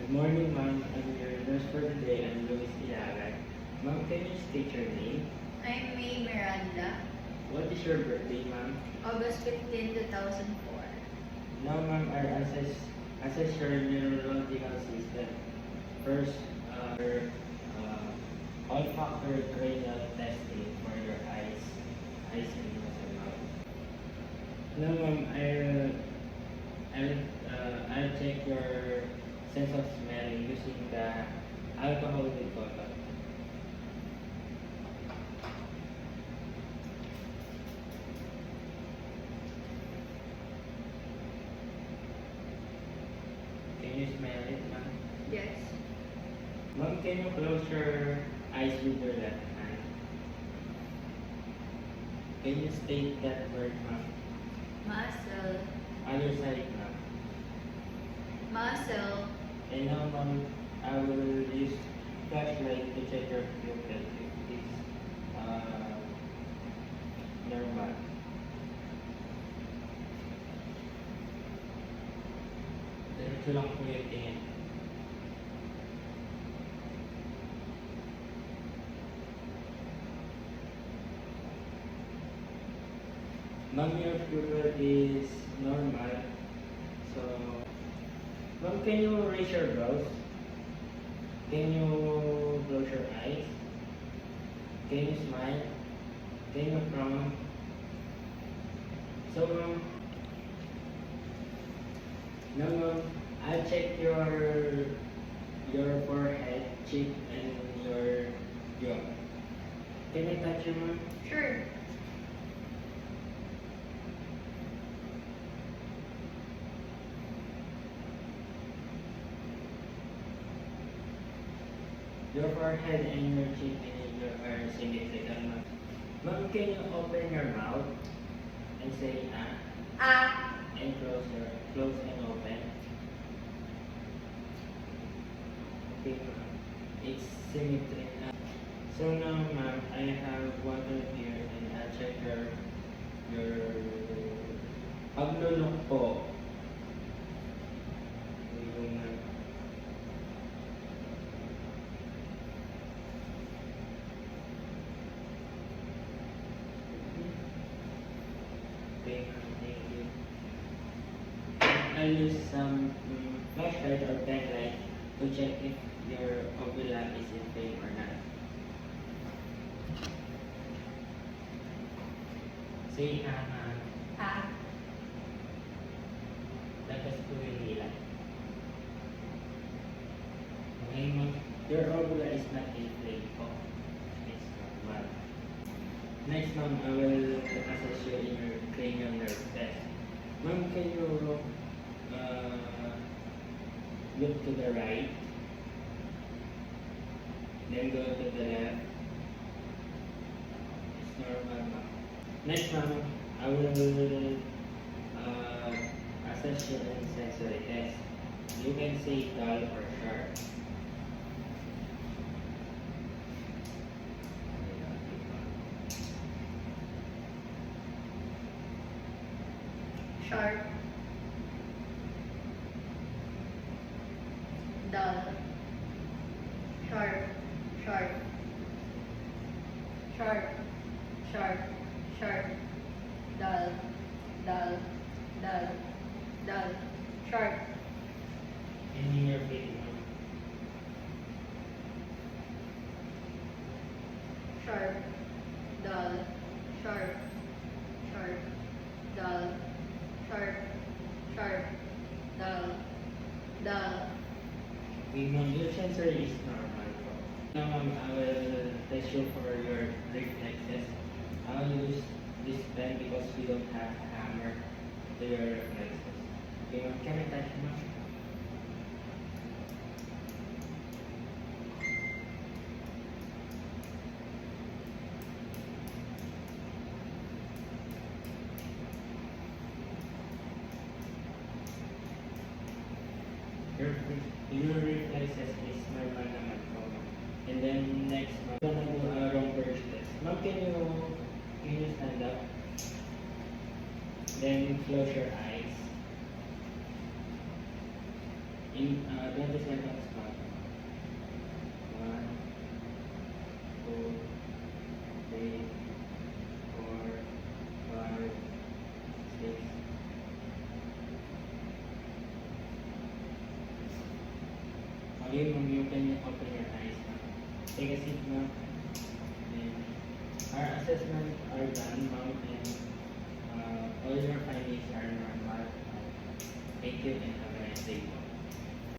Good morning, ma'am. I'm your nurse for today. I'm Luis Ilagan. Ma'am, can you state your name? I'm May Miranda, What is your birthday, ma'am? August 15, 2004. Now, ma'am, I'll assess your neurological system. First, olfactory cranial testing for your eyes and nose and mouth. Now, ma'am, I'll check your sense of smell using the alcohol with cotton. Can you smell it, ma'am? Yes. Ma'am, can you close your eyes with your left hand? Can you state that word, ma'am? Muscle. Other side, ma'am. Muscle. And now, ma'am, I will use flashlight to check your pupil if it's normal. Diretso lang po yung tingin. Ma'am, your pupil is normal. So, ma'am, can you raise your brows? Can you close your eyes? Can you smile? Can you frown? So, ma'am, now, ma'am, I'll check your forehead, cheek, and your jaw. Can I touch you, ma'am? Sure. Your forehead and your cheek and your are symmetrical, ma'am. Ma'am, can you open your mouth and say Ah. and close and open? Okay, ma'am. It's symmetric. So now, ma'am, I have water here and I'll check your paglulok po. Yung, okay, ma'am, thank you. I'll use some flashlight or pen light to check if your ovula is inflamed or not. Say Ah. lakas po yung nila. Okay, ma'am. Your ovula is not inflamed po. It's normal. Next, ma'am, I will assess you in your cranial nerve test. Ma'am, can you look to the right? Then go to the left. It's normal, ma'am. Next, ma'am, I will assess you in sensory test. You can say dull or sharp. Sharp. Dull. Sharp. Sharp. Sharp. Sharp. Sharp. Dull. Dull. Dull. Dull. Sharp. And in your feet, ma'am. Sharp. Dull. Sharp. Sharp. Dull. Sharp. Sharp. Dull. Dull. Okay, ma'am, your sensor is normal po. Now, ma'am, I will test you for your reflexes. I'll use this pen because we don't have a hammer to your reflexes. Okay, ma'am, can I touch you, ma'am? Your reflexes is normal naman po, ma'am. And then next, ma'am, gonna do a Romberg test. Ma'am, can you stand up? Then close your eyes. In 20 seconds count. 1, 2, 3, 4, 5, 6. Okay, ma'am, you can open your eyes now. Take a seat now. And our assessment are done, ma'am, and all your findings are normal. Thank you and have a nice day.